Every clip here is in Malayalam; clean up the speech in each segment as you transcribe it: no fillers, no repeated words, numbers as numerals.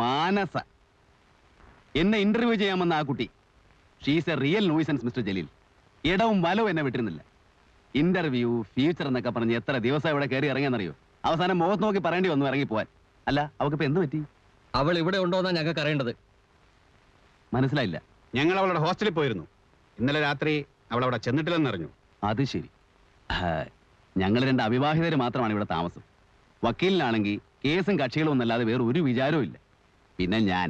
മാനസ. എന്നെ ഇന്റർവ്യൂ ചെയ്യാമെന്ന ആ കുട്ടി. She's A real nuisance mister Jaleel. ഇടവും വലവും എന്നെ വിട്ടിരുന്നില്ല. ഇന്റർവ്യൂ, ഫ്യൂച്ചർ എന്നൊക്കെ പറഞ്ഞ് എത്ര ദിവസം ഇവിടെ കയറി ഇറങ്ങിയെന്നറിയോ? അവസാനം മുഖത്ത് നോക്കി പറയേണ്ടി വന്നു ഇറങ്ങിപ്പോവാൻ. അല്ല, അവക്കിപ്പോ എന്ത് പറ്റി? അവൾ ഇവിടെ ഉണ്ടോന്നാ ഞങ്ങൾക്ക് അറിയേണ്ടത്. മനസ്സിലായില്ല. ഞങ്ങൾ അവളുടെ ഹോസ്റ്റലിൽ പോയിരുന്നു. ഇന്നലെ രാത്രി അവൾ അവിടെ ചെന്നിട്ടില്ലെന്നറിഞ്ഞു. അത് ശരി. ഞങ്ങൾ 2 അവിവാഹിതര് മാത്രമാണ് ഇവിടെ താമസം. വക്കീലിനാണെങ്കിൽ കേസും കക്ഷികളും ഒന്നല്ലാതെ വേറെ ഒരു വിചാരവും ഇല്ല. പിന്നെ ഞാൻ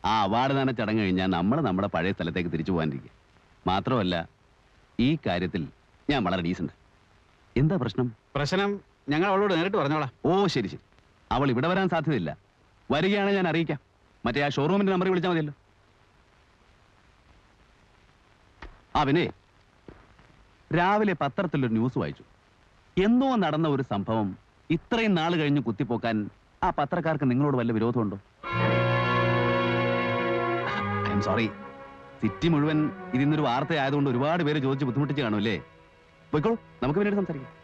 ആ അവാർഡ് ദാന ചടങ്ങ് കഴിഞ്ഞാൽ നമ്മൾ നമ്മുടെ പഴയ സ്ഥലത്തേക്ക് തിരിച്ചു പോകാനിരിക്കുക. മാത്രമല്ല, ഈ കാര്യത്തിൽ ഞാൻ വളരെ ഡീസന്റ്. എന്താ പ്രശ്നം? പ്രശ്നം ഞങ്ങൾ അവളോട് നേരിട്ട് പറഞ്ഞോളാം. ഓ ശരി ശരി. അവൾ ഇവിടെ വരാൻ സാധ്യതയില്ല. വരികയാണെങ്കിൽ ഞാൻ അറിയിക്കാം. മറ്റേ ആ ഷോറൂമിന്റെ നമ്പർ വിളിച്ചാൽ മതിയല്ലോ. പിന്നെ രാവിലെ പത്രത്തിലൊരു ന്യൂസ് വായിച്ചു. എന്തോ നടന്ന ഒരു സംഭവം ഇത്രയും നാൾ കഴിഞ്ഞ് കുത്തിപ്പോക്കാൻ ആ പത്രക്കാർക്ക് നിങ്ങളോട് വല്ല വിരോധമുണ്ടോ? I'm sorry. സിറ്റി മുഴുവൻ ഇതിന്നൊരു വാർത്തയായതുകൊണ്ട് ഒരുപാട് പേര് ചോദിച്ച് ബുദ്ധിമുട്ടിച്ച് കാണുമല്ലേ? പോയിക്കോളൂ, നമുക്ക് പിന്നീട് സംസാരിക്കാം.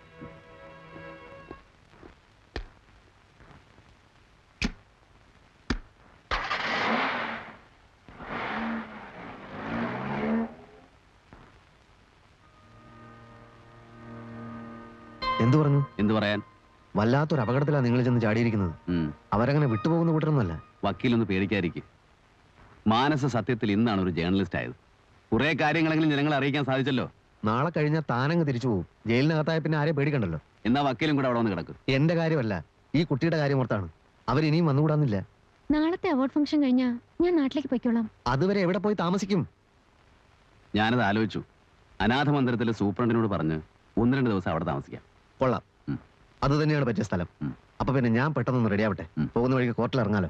എന്തു പറഞ്ഞു? എന്തു പറയാൻ? വല്ലാത്തൊരു അപകടത്തിലാണ് നിങ്ങൾ ചെന്ന് ചാടിയിരിക്കുന്നത്. അവരങ്ങനെ വിട്ടുപോകുന്ന കൂട്ടരൊന്നുമല്ല. വക്കീലൊന്ന് പേടിക്കാതിരിക്കും. മാനസ സത്യത്തിൽ ഇന്നാണ് ഒരു ജേർണലിസ്റ്റ് ആയത്. കുറെ കാര്യങ്ങളെങ്കിലും ജനങ്ങളെ അറിയിക്കാൻ സാധിച്ചല്ലോ. നാളെ കഴിഞ്ഞാൽ താനങ്ങ് തിരിച്ചു പോകും. ജയിലിനകത്തായ പിന്നെ ആരെ പേടിക്കണ്ടല്ലോ. എന്നാ വക്കീലും കൂടെ അവിടെ വന്ന് കിടക്കും. എന്റെ കാര്യമല്ല, ഈ കുട്ടിയുടെ കാര്യം ഓർത്താണ്. അവരിനിയും വന്നുകൂടാന്നില്ല. നാളത്തെ അവാർഡ് ഫംഗ്ഷൻ കഴിഞ്ഞാ ഞാൻ നാട്ടിലേക്ക് പോയിക്കോളാം. അതുവരെ എവിടെ പോയി താമസിക്കും? ഞാനത് ആലോചിച്ചു. അനാഥ മന്ദിരത്തിലെ സൂപ്രണ്ടിനോട് പറഞ്ഞ് 1-2 ദിവസം അവിടെ താമസിക്കാം. കൊള്ളാം. അത് തന്നെയാണ് പറ്റിയ സ്ഥലം. അപ്പൊ പിന്നെ ഞാൻ പെട്ടെന്നൊന്ന് റെഡി ആവട്ടെ. പോകുന്ന വഴിക്ക് കോർട്ടിൽ ഇറങ്ങാലോ.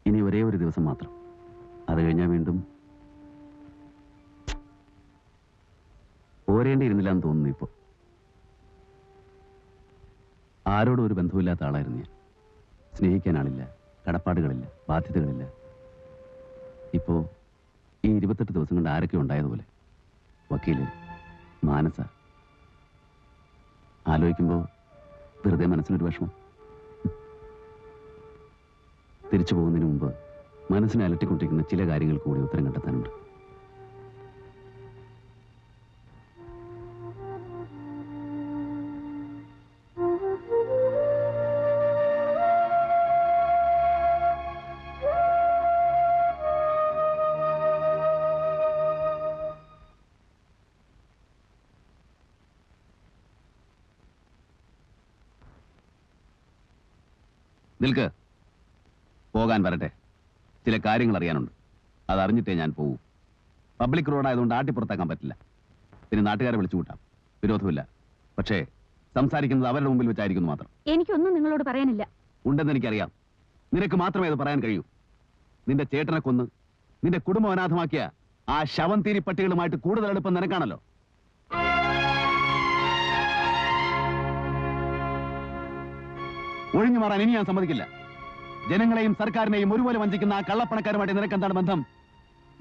ഇനി ഒരേ ഒരു ദിവസം മാത്രം. അത് കഴിഞ്ഞാൽ വീണ്ടും പോരേണ്ടിയിരുന്നില്ല എന്ന് തോന്നുന്നു. ഇപ്പോ ആരോടും ഒരു ബന്ധവുമില്ലാത്ത ആളായിരുന്നു ഞാൻ. സ്നേഹിക്കാൻ ആളില്ല, കടപ്പാടുകളില്ല, ബാധ്യതകളില്ല. ഇപ്പോ ഈ 28 ദിവസം കൊണ്ട് ആരൊക്കെ ഉണ്ടായതുപോലെ. വക്കീല്, മാനസ. ആലോചിക്കുമ്പോൾ വെറുതെ മനസ്സിനൊരു വിഷമം. തിരിച്ചു പോകുന്നതിന് മുമ്പ് മനസ്സിനെ അലട്ടിക്കൊണ്ടിരിക്കുന്ന ചില കാര്യങ്ങൾക്ക് കൂടി ഉത്തരം കണ്ടെത്താനുണ്ട്. നിൽക്ക്. പോകാൻ വരട്ടെ. ചില കാര്യങ്ങൾ അറിയാനുണ്ട്. അതറിഞ്ഞിട്ടേ ഞാൻ പോകൂ. പബ്ലിക് റോഡായതുകൊണ്ട് ആട്ടിപ്പുറത്താക്കാൻ പറ്റില്ല. പിന്നെ നാട്ടുകാരെ വിളിച്ചു കൂട്ടാം, വിരോധമില്ല. പക്ഷേ സംസാരിക്കുന്നത് അവരുടെ മുമ്പിൽ വെച്ചായിരിക്കുന്നു മാത്രം. എനിക്കൊന്നും നിങ്ങളോട് പറയാനില്ല. ഉണ്ടെന്ന് എനിക്കറിയാം. നിനക്ക് മാത്രമേ അത് പറയാൻ കഴിയൂ. നിന്റെ ചേട്ടനെ കൊന്ന് നിന്റെ കുടുംബം അനാഥമാക്കിയ ആ ശവംതീരി പട്ടികളുമായിട്ട് കൂടുതൽ അടുപ്പം നിനക്കാണല്ലോ. ഒഴിഞ്ഞു മാറാൻ ഇനി ഞാൻ സമ്മതിക്കില്ല. ജനങ്ങളെയും സർക്കാരിനെയും ഒരുപോലെ വഞ്ചിക്കുന്ന ആ കള്ളപ്പണക്കാരുമായിട്ട് നിനക്കെന്താണ് ബന്ധം?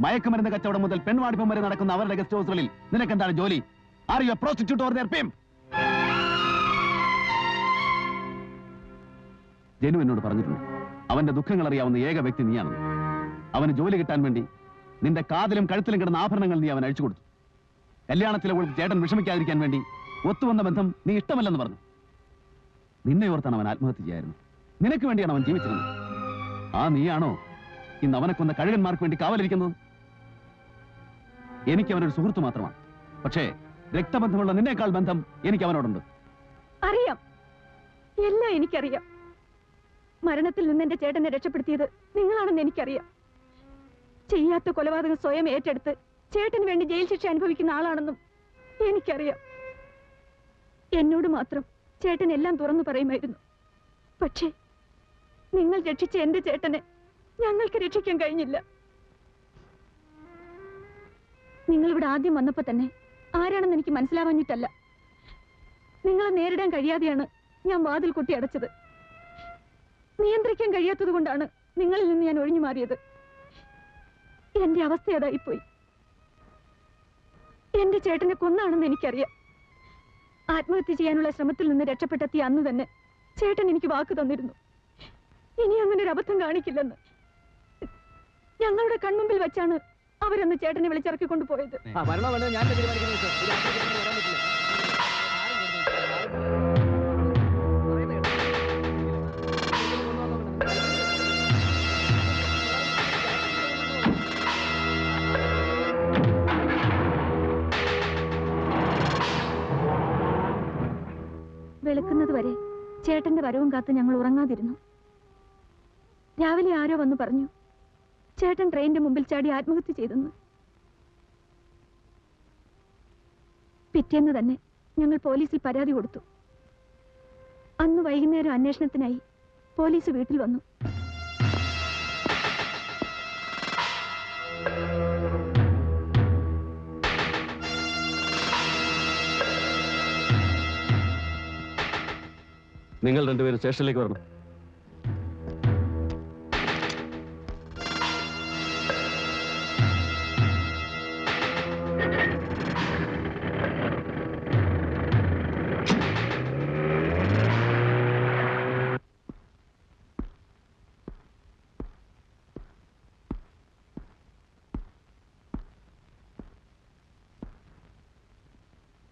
മയക്കുമരുന്ന് കച്ചവടം മുതൽ പെൺവാടിപ്പം വരെ നടക്കുന്ന അവരുടെ ഗസ്റ്റ് ഹൗസുകളിൽ നിനക്കെന്താണ് ജോലി? Are you a prostitute or their pimp? Janu എന്നോട് പറഞ്ഞിട്ടുണ്ട്, അവന്റെ ദുഃഖങ്ങൾ അറിയാവുന്ന ഏക വ്യക്തി നീയാണെന്ന്. അവന് ജോലി കിട്ടാൻ വേണ്ടി നിന്റെ കാതിലും കഴുത്തിലും കിടന്ന ആഭരണങ്ങൾ നീ അവൻ അഴിച്ചു കൊടുത്തു. കല്യാണത്തിലെ ചേട്ടൻ വിഷമിക്കാതിരിക്കാൻ വേണ്ടി ഒത്തുവന്ന ബന്ധം നീ ഇഷ്ടമല്ലെന്ന് പറഞ്ഞു. നിന്നെ ഓർത്താണ് അവൻ ആത്മഹത്യ ചെയ്യായിരുന്നു. നിനക്ക് വേണ്ടിയാണ് അവൻ ജീവിച്ചിരുന്നത്. ആ നീയാണോ ഇന്ന് അവനെ കൊന്ന കഴുകന്മാർക്ക് വേണ്ടി കാവലിരിക്കുന്നത്? എനിക്ക് അവനൊരു സുഹൃത്ത് മാത്രമാണ്. പക്ഷേ രക്തബന്ധമുള്ള നിന്നേക്കാൾ ബന്ധം എനിക്ക് അവനോടുണ്ട്. അറിയാം, എല്ലാം എനിക്കറിയാം. മരണത്തിൽ നിന്ന് എന്റെ ചേട്ടനെ രക്ഷപ്പെടുത്തിയത് നിങ്ങളാണെന്ന് എനിക്കറിയാം. ചെയ്യാത്ത കൊലപാതകം സ്വയം ഏറ്റെടുത്ത് ചേട്ടന് വേണ്ടി ജയിൽ ശിക്ഷ അനുഭവിക്കുന്ന ആളാണെന്നും എനിക്കറിയാം. എന്നോട് മാത്രം ചേട്ടൻ എല്ലാം തുറന്നു പറയുമായിരുന്നു. പക്ഷേ നിങ്ങൾ രക്ഷിച്ച എന്റെ ചേട്ടനെ ഞങ്ങൾക്ക് രക്ഷിക്കാൻ കഴിഞ്ഞില്ല. നിങ്ങളിവിടെ ആദ്യം വന്നപ്പോ തന്നെ ആരാണെന്ന് എനിക്ക് മനസ്സിലാവാഞ്ഞിട്ടല്ല, നിങ്ങളെ നേരിടാൻ കഴിയാതെയാണ് ഞാൻ വാതിൽ കൊട്ടി അടച്ചത്. നിയന്ത്രിക്കാൻ കഴിയാത്തത് കൊണ്ടാണ് നിങ്ങളിൽ നിന്ന് ഞാൻ ഒഴിഞ്ഞു മാറിയത്. എന്റെ അവസ്ഥ അതായിപ്പോയി. എന്റെ ചേട്ടനെ കൊന്നാണെന്ന് എനിക്കറിയാം. ആത്മഹത്യ ചെയ്യാനുള്ള ശ്രമത്തിൽ നിന്ന് രക്ഷപ്പെട്ടെത്തിയ അന്ന് തന്നെ ചേട്ടൻ എനിക്ക് വാക്ക് തന്നിരുന്നു, ഇനി അങ്ങനെ ഒരു അബദ്ധം കാണിക്കില്ലെന്ന്. ഞങ്ങളുടെ കൺമുമ്പിൽ വെച്ചാണ് അവരൊന്ന് ചേട്ടനെ വിളിച്ചിറക്കിക്കൊണ്ട് പോയത്. വെളുക്കുന്നത് വരെ ചേട്ടന്റെ വരവും കാത്ത് ഞങ്ങൾ ഉറങ്ങാതിരുന്നു. രാവിലെ ആരോ വന്നു പറഞ്ഞു ചേട്ടൻ ട്രെയിനിന്റെ മുമ്പിൽ ചാടി ആത്മഹത്യ ചെയ്തെന്ന്. പിറ്റേന്ന് തന്നെ ഞങ്ങൾ പോലീസിൽ പരാതി കൊടുത്തു. അന്ന് വൈകുന്നേരം അന്വേഷണത്തിനായി പോലീസ് വീട്ടിൽ വന്നു. നിങ്ങൾ രണ്ടുപേരും സ്റ്റേഷനിലേക്ക് വരണം.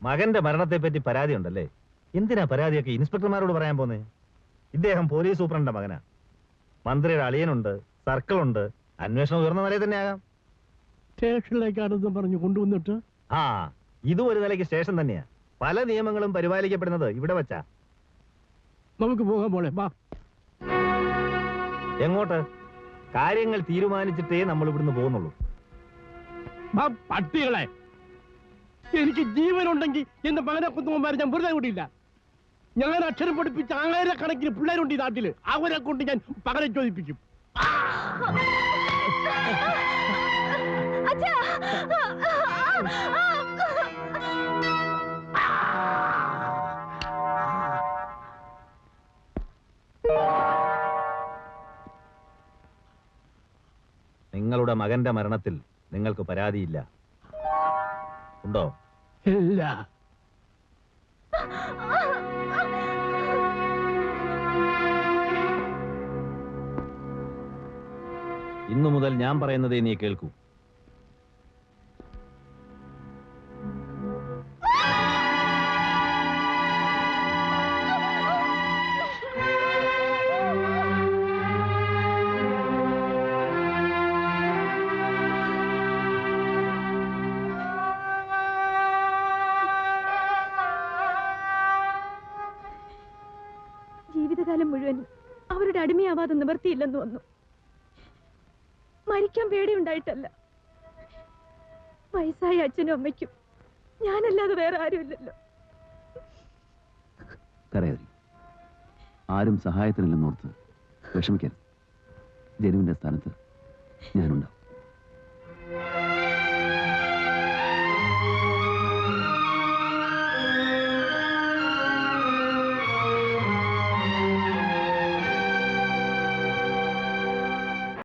മകന്റെ മരണത്തെപ്പറ്റി പരാതി ഉണ്ടല്ലേ? എന്തിനാ പരാതിയൊക്കെ ഇൻസ്പെക്ടർമാരോട് പറയാൻ പോന്നേ? ഇദ്ദേഹം പോലീസ് സൂപ്രണ്ടിന്റെ മകനാ. മന്ത്രിയുടെ അളിയനുണ്ട്, സർക്കിളുണ്ട്. അന്വേഷണം ഉയർന്ന നിലയിൽ തന്നെ ആകാം. സ്റ്റേഷനിലേക്കാണെന്ന് പറഞ്ഞു കൊണ്ടുവന്നിട്ട് ആ, ഇതും ഒരു നിലയ്ക്ക് സ്റ്റേഷൻ തന്നെയാ. പല നിയമങ്ങളും പരിപാലിക്കപ്പെടുന്നത് ഇവിടെ വെച്ചാ. നമുക്ക് പോകാൻ പോളെ, വാ. എങ്ങോട്ട്? കാര്യങ്ങൾ തീരുമാനിച്ചിട്ടേ നമ്മൾ ഇവിടുന്ന് പോകുന്നുള്ളൂ. വാ പട്ടികളെ, എനിക്ക് ജീവനുണ്ടെങ്കിൽ എന്റെ മകനെ കൊന്നുമാരെ ഞാൻ വെറുതെ കൂടിയില്ല. ഞാൻ അക്ഷരം പഠിപ്പിച്ച 1000കണക്കിന് പിള്ളേരുണ്ട് ഈ നാട്ടില്. അവരെ കൊണ്ട് ഞാൻ പകരം ചോദിപ്പിക്കും. നിങ്ങളുടെ മകന്റെ മരണത്തിൽ നിങ്ങൾക്ക് പരാതിയില്ല, ഉണ്ടോ? ഇല്ല. ഇന്നു മുതൽ ഞാൻ പറയുന്നതേ നീ കേൾക്കൂ. ജീവിതകാലം മുഴുവൻ അവരുടെ അടിമയാവാതെ നിവർത്തിയില്ലെന്ന് വന്നു. മരിക്കാൻ പേടിയുണ്ടായിട്ടല്ല. വയസ്സായ അച്ഛനും അമ്മയ്ക്കും ഞാനല്ലാതെ വേറെ ആരുമില്ലല്ലോ. കരയാതി, ആരും സഹായത്തിനില്ലെന്നോർത്ത് വിഷമിക്കരുത്. ജനുവിന്റെ സ്ഥാനത്ത് ഞാനുണ്ടാവും.